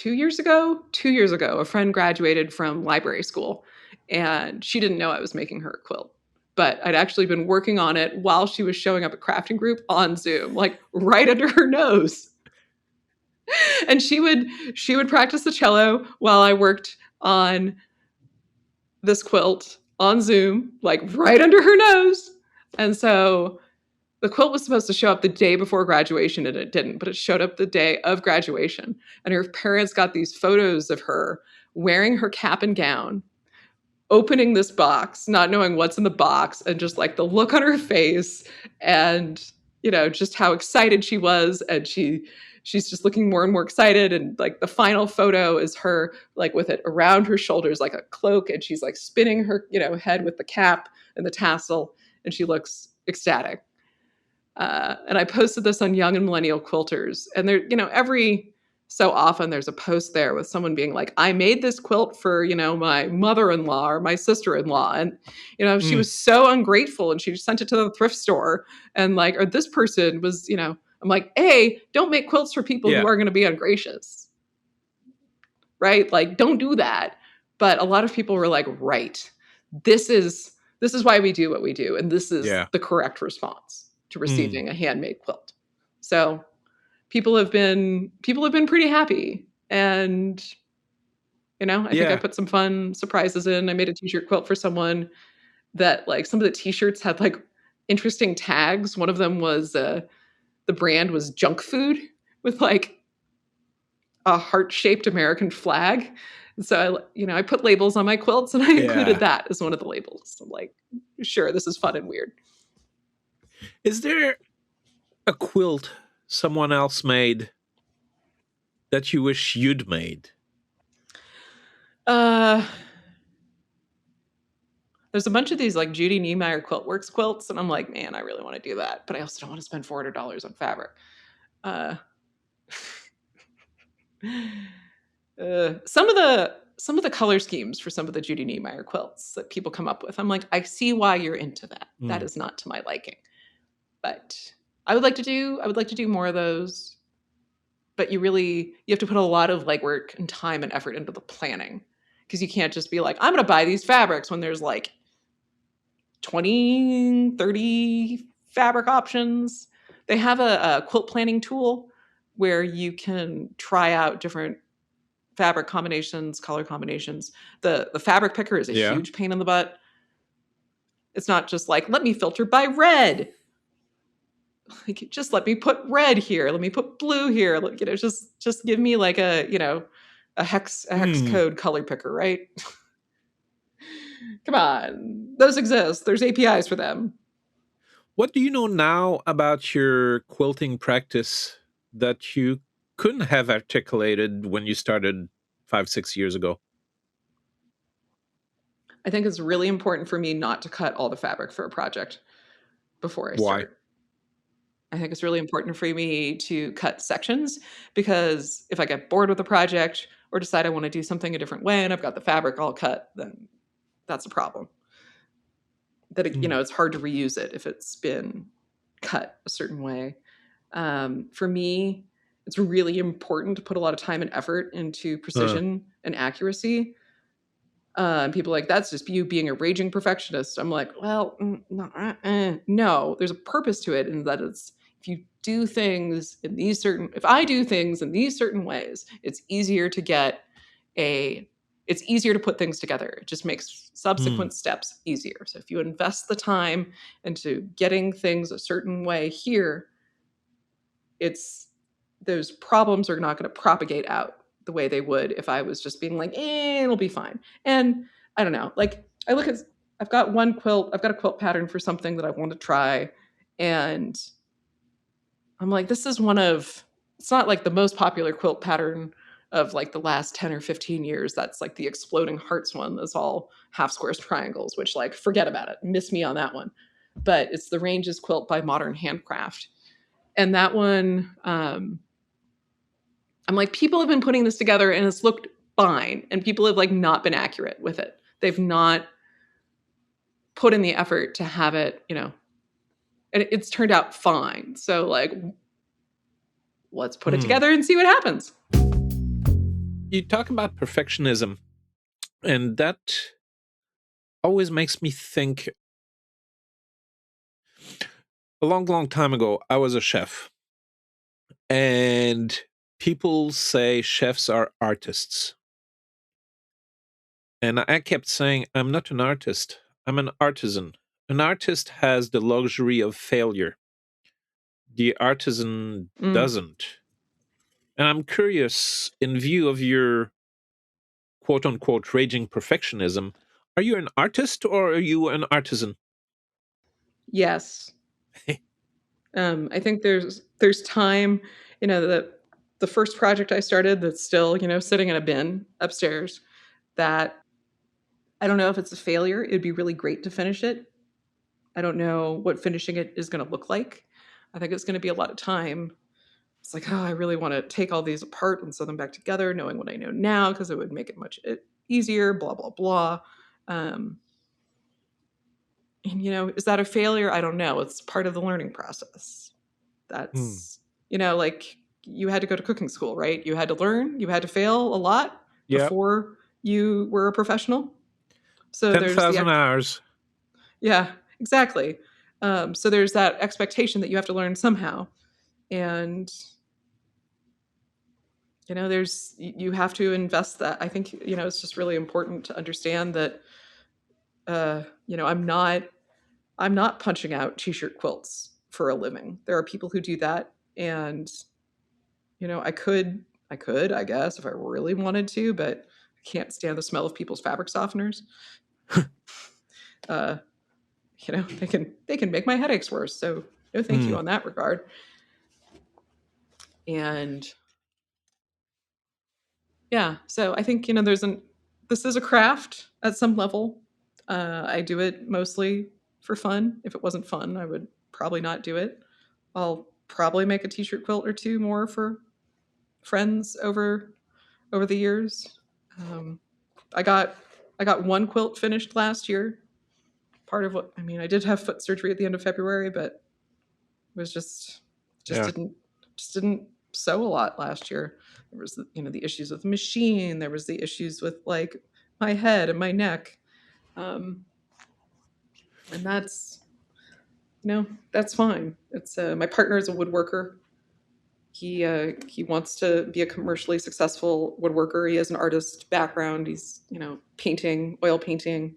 years ago, a friend graduated from library school and she didn't know I was making her a quilt. But I'd actually been working on it while she was showing up at crafting group on Zoom, like right under her nose. And she would practice the cello while I worked on this quilt on Zoom, like right under her nose. And so the quilt was supposed to show up the day before graduation and it didn't, but it showed up the day of graduation. And her parents got these photos of her wearing her cap and gown, opening this box, not knowing what's in the box, and just like the look on her face and, just how excited she was. And she's just looking more and more excited. And like the final photo is her like with it around her shoulders, like a cloak. And she's like spinning her, head with the cap and the tassel. And she looks ecstatic. And I posted this on Young and Millennial Quilters. And there, every so often there's a post there with someone being like, I made this quilt for, my mother-in-law or my sister-in-law. And, she was so ungrateful and she sent it to the thrift store. And like, or this person was, I'm like, A, don't make quilts for people who are going to be ungracious. Right? Like, don't do that. But a lot of people were like, right, this is why we do what we do. And this is the correct response to receiving a handmade quilt. So people have been pretty happy. And I think I Yeah. put some fun surprises in. I made a t-shirt quilt for someone that like some of the t-shirts had like interesting tags. One of them was the brand was junk food with like a heart-shaped American flag. So I put labels on my quilts and I included Yeah. that as one of the labels. I'm like, sure, this is fun and weird. Is there a quilt someone else made that you wish you'd made? Uh there's a bunch of these like Judy Niemeyer Quiltworks quilts, and I'm like, man, I really want to do that, but I also don't want to spend $400 on fabric. Uh, some of the color schemes for some of the Judy Niemeyer quilts that people come up with, I'm like, I see why you're into that. That Mm. is not to my liking, but I would like to do more of those. But you have to put a lot of legwork and time and effort into the planning, because you can't just be like, I'm going to buy these fabrics when there's like 20, 30 fabric options. They have a quilt planning tool where you can try out different fabric combinations, color combinations. The fabric picker is a Yeah. huge pain in the butt. It's not just like, let me filter by red. Like, just let me put red here. Let me put blue here. Just give me like a hex Mm. code color picker, right? Come on. Those exist. There's APIs for them. What do you know now about your quilting practice that you couldn't have articulated when you started 5, 6 years ago? I think it's really important for me not to cut all the fabric for a project before I Why? start. I think it's really important for me to cut sections, because if I get bored with a project or decide I want to do something a different way and I've got the fabric all cut, then that's a problem. Mm. It's hard to reuse it if it's been cut a certain way. For me, it's really important to put a lot of time and effort into Uh, precision and accuracy. And people are like, that's just you being a raging perfectionist. I'm like, well, no, there's a purpose to it, and that is, if I do things in these certain ways, a, it's easier to put things together. It just makes mm. subsequent steps easier. So if you invest the time into getting things a certain way here, it's those problems are not going to propagate out the way they would if I was just being like, it'll be fine. And I don't know, like I've got a quilt pattern for something that I want to try. And I'm like, it's not like the most popular quilt pattern of like the last 10 or 15 years. That's like the exploding hearts one. That's all half squares, triangles, which like, forget about it. Miss me on that one. But it's the Ranges quilt by Modern Handcraft. And that one, I'm like, people have been putting this together and it's looked fine. And people have like not been accurate with it. They've not put in the effort to have it, and it's turned out fine. So like, let's put it Mm. together and see what happens. You talk about perfectionism, and that always makes me think. A long, long time ago, I was a chef, and people say chefs are artists. And I kept saying, I'm not an artist, I'm an artisan. An artist has the luxury of failure, the artisan Mm. doesn't. And I'm curious, in view of your quote unquote raging perfectionism, are you an artist or are you an artisan? Yes. I think there's time, the first project I started that's still, sitting in a bin upstairs, that I don't know if it's a failure. It'd be really great to finish it. I don't know what finishing it is going to look like. I think it's going to be a lot of time. It's like, oh, I really want to take all these apart and sew them back together, knowing what I know now, because it would make it much easier, blah, blah, blah. Um, and, is that a failure? I don't know. It's part of the learning process. Hmm. That's, like you had to go to cooking school, right? You had to learn, you had to fail a lot Yeah, before you were a professional. So there's 10,000 hours. yeah, exactly. So there's that expectation that you have to learn somehow. And there's you have to invest that. I think it's just really important to understand that I'm not punching out t-shirt quilts for a living. There are people who do that, and I could, I guess, if I really wanted to, but I can't stand the smell of people's fabric softeners. uh, they can make my headaches worse. So no, thank you Mm, on that regard. And yeah, so I think this is a craft at some level. I do it mostly for fun. If it wasn't fun, I would probably not do it. I'll probably make a t-shirt quilt or two more for friends over the years. Um, I got I got one quilt finished last year. Part of what I mean, I did have foot surgery at the end of February, but it was just yeah. didn't sew a lot last year. There was the issues with the machine. There was the issues with like my head and my neck, um, and that's fine. It's my partner is a woodworker. He wants to be a commercially successful woodworker. He has an artist background. He's painting, oil painting.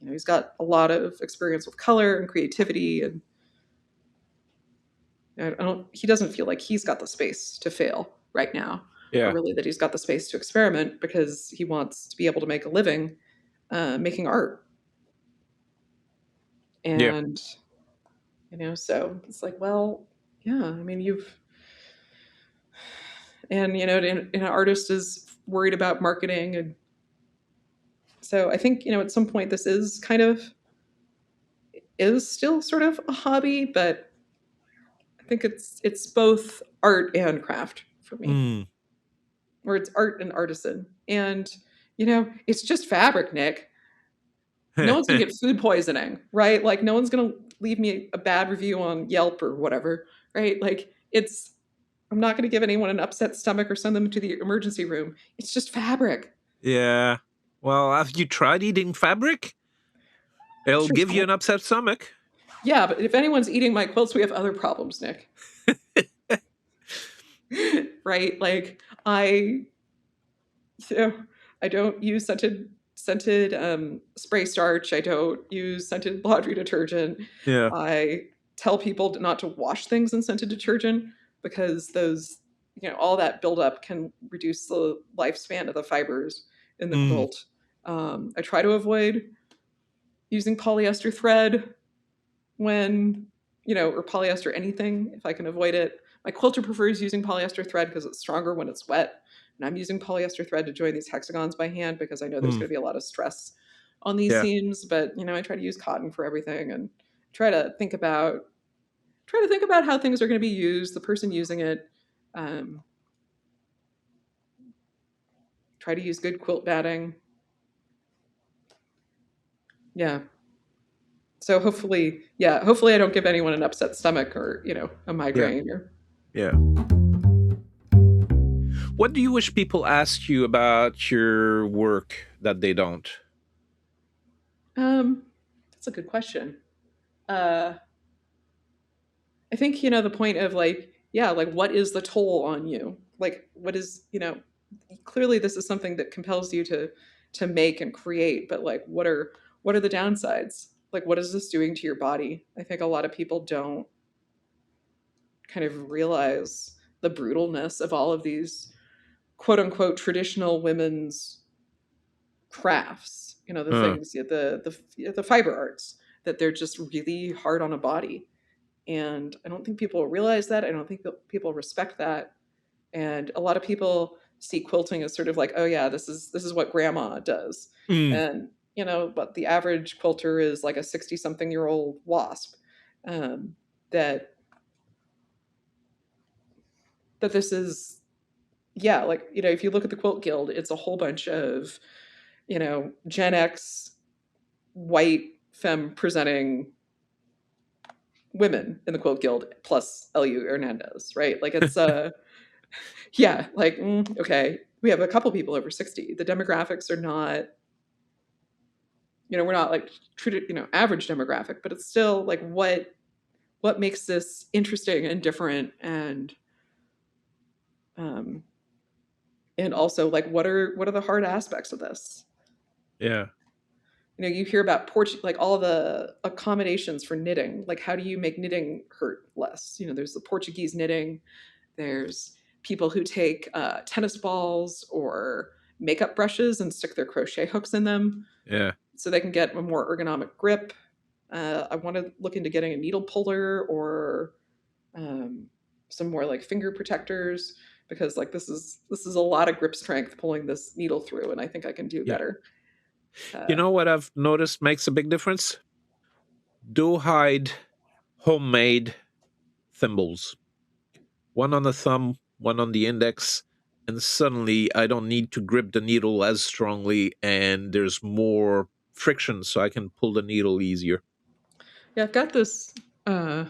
He's got a lot of experience with color and creativity, and I don't. He doesn't feel like he's got the space to fail right now, but Yeah. really that he's got the space to experiment because he wants to be able to make a living making art. Yeah. And so it's like, well, yeah. I mean, and an artist is worried about marketing, and so I think at some point this is still sort of a hobby, but I think it's both art and craft for me, Mm. or it's art and artisan. And it's just fabric, Nick. No one's gonna get food poisoning, right? Like no one's gonna leave me a bad review on Yelp or whatever, right? Like I'm not gonna give anyone an upset stomach or send them to the emergency room. It's just fabric. Yeah. Well, have you tried eating fabric? It'll Sure. give you an upset stomach. Yeah, but if anyone's eating my quilts, we have other problems, Nick. Right? Like you know, I don't use scented spray starch. I don't use scented laundry detergent. Yeah. I tell people not to wash things in scented detergent because all that buildup can reduce the lifespan of the fibers in the Mm. quilt. I try to avoid using polyester thread when or polyester anything if I can avoid it. My quilter prefers using polyester thread because it's stronger when it's wet, and I'm using polyester thread to join these hexagons by hand because I know there's Mm. going to be a lot of stress on these Yeah. seams. But I try to use cotton for everything, and try to think about how things are going to be used, the person using it. Um, Try to use good quilt batting. Yeah. So hopefully I don't give anyone an upset stomach or a Yeah. migraine or Yeah. What do you wish people ask you about your work that they don't? um. That's a good question. Uh, I think the point of like, yeah, like what is the toll on you? Like, what is clearly this is something that compels you to make and create, but like, what are the downsides? Like, what is this doing to your body? I think a lot of people don't kind of realize the brutalness of all of these quote unquote traditional women's crafts. The Uh, things, the fiber arts that they're just really hard on a body. And I don't think people realize that. I don't think that people respect that. And a lot of people see quilting as sort of like, oh yeah, this is what grandma does. mm. And but the average quilter is like a 60-something-year-old wasp. Um, that this is, yeah, like if you look at the Quilt Guild, it's a whole bunch of Gen X white femme presenting women in the Quilt Guild plus Lu Hernandez, right? Like it's yeah, like okay, we have a couple people over 60. The demographics are not, we're not like average demographic, but it's still like what makes this interesting and different and Um, and also, like, what are the hard aspects of this? Yeah. You hear about like all the accommodations for knitting. Like, how do you make knitting hurt less? There's the Portuguese knitting. There's people who take tennis balls or makeup brushes and stick their crochet hooks in them Yeah. so they can get a more ergonomic grip. I want to look into getting a needle puller or um, some more like finger protectors because like this is a lot of grip strength pulling this needle through, and I think I can do Yeah. better. You Uh, know what I've noticed makes a big difference? Doe hide homemade thimbles. One on the thumb, one on the index, and suddenly I don't need to grip the needle as strongly and there's more friction so I can pull the needle easier. yeah, I've got this. Uh,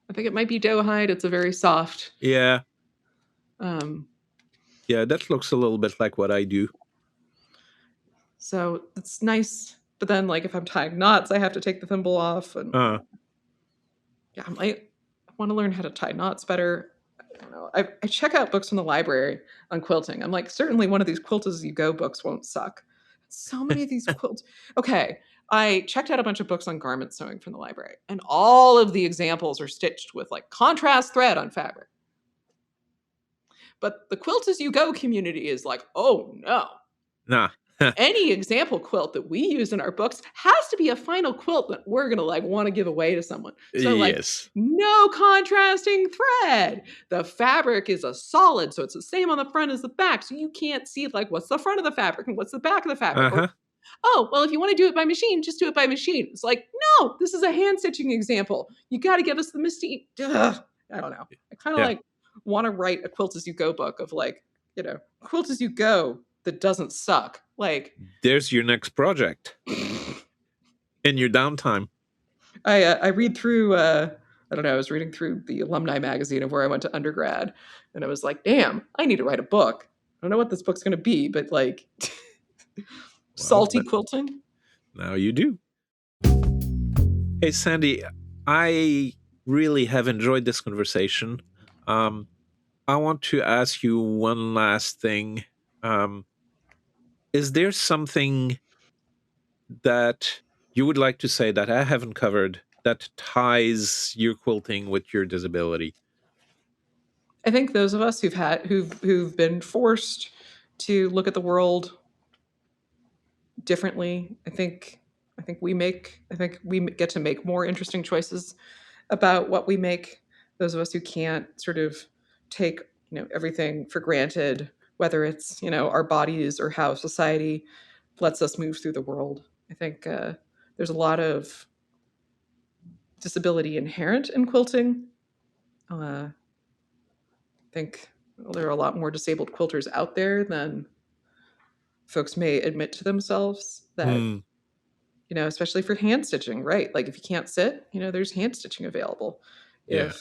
I think it might be doe hide. It's a very soft. Yeah. Um, Yeah, that looks a little bit like what I do. so it's nice. But then, like, if I'm tying knots, I have to take the thimble off, and Uh, yeah, I want to learn how to tie knots better. I don't know. I check out books from the library on quilting. I'm like, certainly one of these quilt as you go books won't suck. So many of these quilts. Okay, I checked out a bunch of books on garment sewing from the library, and all of the examples are stitched with like contrast thread on fabric. But the quilt as you go community is like, oh no, nah. any example quilt that we use in our books has to be a final quilt that we're going to like want to give away to someone. So like Yes. no contrasting thread. The fabric is a solid, so it's the same on the front as the back. So you can't see like what's the front of the fabric and what's the back of the fabric. Or Uh-huh. oh, well, if you want to do it by machine, just do it by machine. It's like, no, this is a hand stitching example. You got to give us the machine. Ugh, I don't know. I kind of Yeah. like want to write a quilt as you go book of like, quilt as you go that doesn't suck. Like, There's your next project in your downtime. I read through, I don't know, I was reading through the alumni magazine of where I went to undergrad, and I was like, damn, I need to write a book. I don't know what this book's going to be, but like, Well, salty but quilting. now you do. Hey, Sandy, I really have enjoyed this conversation. Um, I want to ask you one last thing. Um, is there something that you would like to say that I haven't covered that ties your quilting with your disability? I think those of us who've been forced to look at the world differently, I think we get to make more interesting choices about what we make. Those of us who can't sort of take everything for granted, whether it's our bodies or how society lets us move through the world. I think there's a lot of disability inherent in quilting. I think there are a lot more disabled quilters out there than folks may admit to themselves. That Hmm. especially for hand stitching, right? Like if you can't sit, there's hand stitching available. Yeah.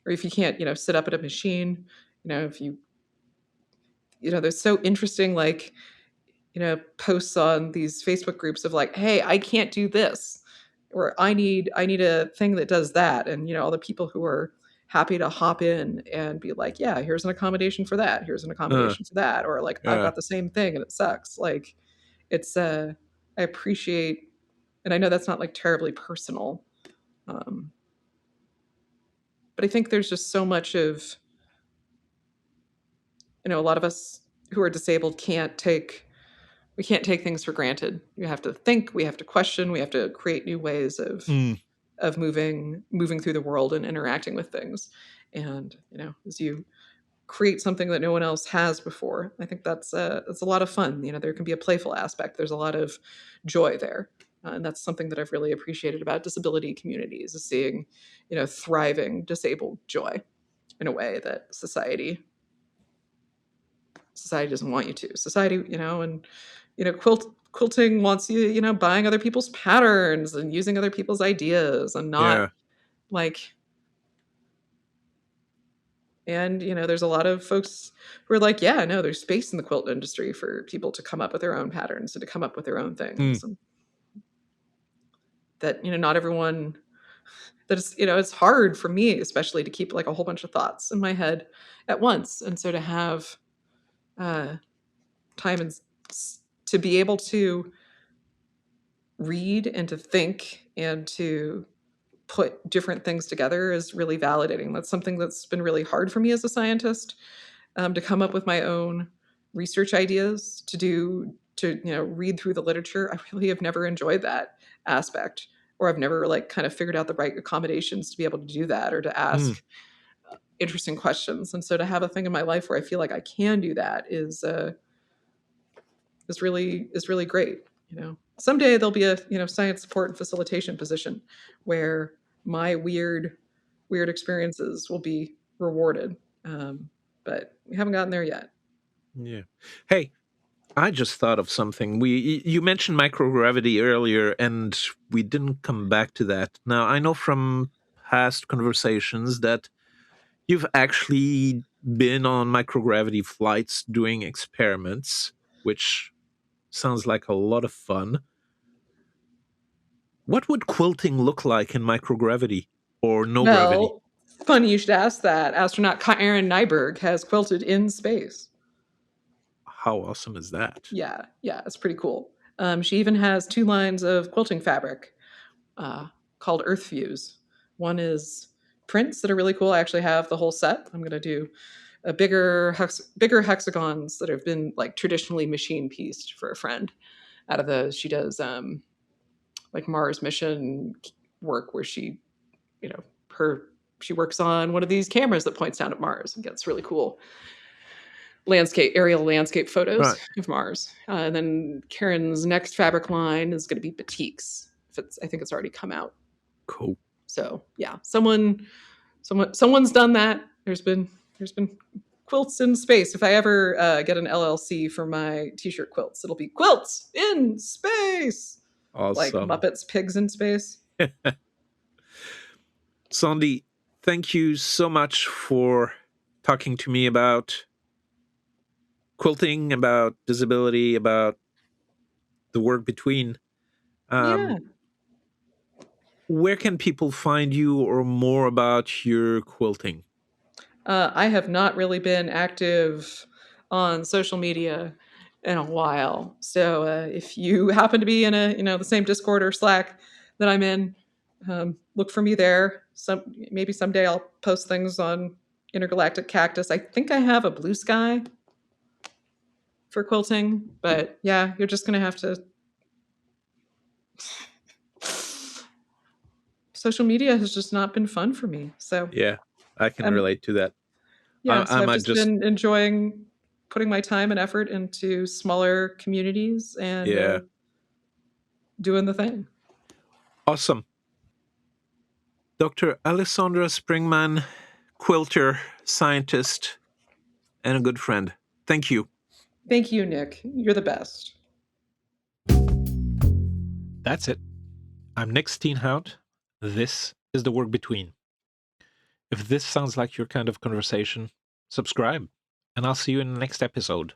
If you can't, sit up at a machine, if there's so interesting, like, posts on these Facebook groups of like, hey, I can't do this, or I need a thing that does that. And, all the people who are happy to hop in and be like, yeah, here's an accommodation for that. Here's an Uh, accommodation for that. Or like, I've uh, got the same thing and it sucks. Like it's, I appreciate, and I know that's not like terribly personal. Um, but I think there's just so much of, a lot of us who are disabled we can't take things for granted. We have to think, we have to question, we have to create new ways mm, of moving through the world and interacting with things. And, as you create something that no one else has before, I think that's a lot of fun. There can be a playful aspect. There's a lot of joy there. And that's something that I've really appreciated about disability communities is seeing, thriving disabled joy in a way that society doesn't want you to. Society, and quilting wants you, buying other people's patterns and using other people's ideas and not yeah. like. And there's a lot of folks who are like, yeah, no, there's space in the quilt industry for people to come up with their own patterns and to come up with their own Mm, things, and that not everyone. that it's, it's hard for me, especially to keep like a whole bunch of thoughts in my head at once. And so to have uh, time and to be able to read and to think and to put different things together is really validating. That's something that's been really hard for me as a scientist, to come up with my own research ideas, to read through the literature. I really have never enjoyed that aspect, or I've never like kind of figured out the right accommodations to be able to do that or to Mm, ask interesting questions. And so to have a thing in my life where I feel like I can do that is really great. Someday there'll be a science support and facilitation position where my weird experiences will be rewarded. Um, but we haven't gotten there yet. yeah. Hey, I just thought of something. You mentioned microgravity earlier, and we didn't come back to that. Now, I know from past conversations that you've actually been on microgravity flights doing experiments, which sounds like a lot of fun. What would quilting look like in microgravity or no gravity? Well, funny you should ask that. Astronaut Aaron Nyberg has quilted in space. How awesome is that? Yeah, it's pretty cool. She even has two lines of quilting fabric uh, called Earth Views. One is prints that are really cool. I actually have the whole set. I'm going to do a bigger hexagons that have been like traditionally machine pieced for a friend. Out of those, she does like Mars mission work where you know, her she works on one of these cameras that points down at Mars and gets really cool aerial landscape photos Right. of Mars. And then Karen's next fabric line is going to be batiks. I think it's already come out. Cool. So yeah, someone's done that. There's been quilts in space. If I ever get an LLC for my t-shirt quilts, it'll be quilts in space, like Awesome. Muppets Pigs in Space. Sondy, thank you so much for talking to me about quilting, about disability, about the work between. Um, Yeah. where can people find you or more about your quilting? I have not really been active on social media in a while. So if you happen to be in the same Discord or Slack that I'm in, look for me there. Maybe someday I'll post things on Intergalactic Cactus. I think I have a Blue Sky for quilting, but yeah, you're just gonna have to. Social media has just not been fun for me. So Yeah, I can I'm relate to that. yeah, I so I've might just just, been enjoying putting my time and effort into smaller communities and yeah, doing the thing. awesome. Dr. Alessondra Springmann, quilter, scientist, and a good friend. Thank you. Thank you, Nick. You're the best. That's it. I'm Nick Steenhout. This is The Work Between. If this sounds like your kind of conversation, subscribe, and I'll see you in the next episode.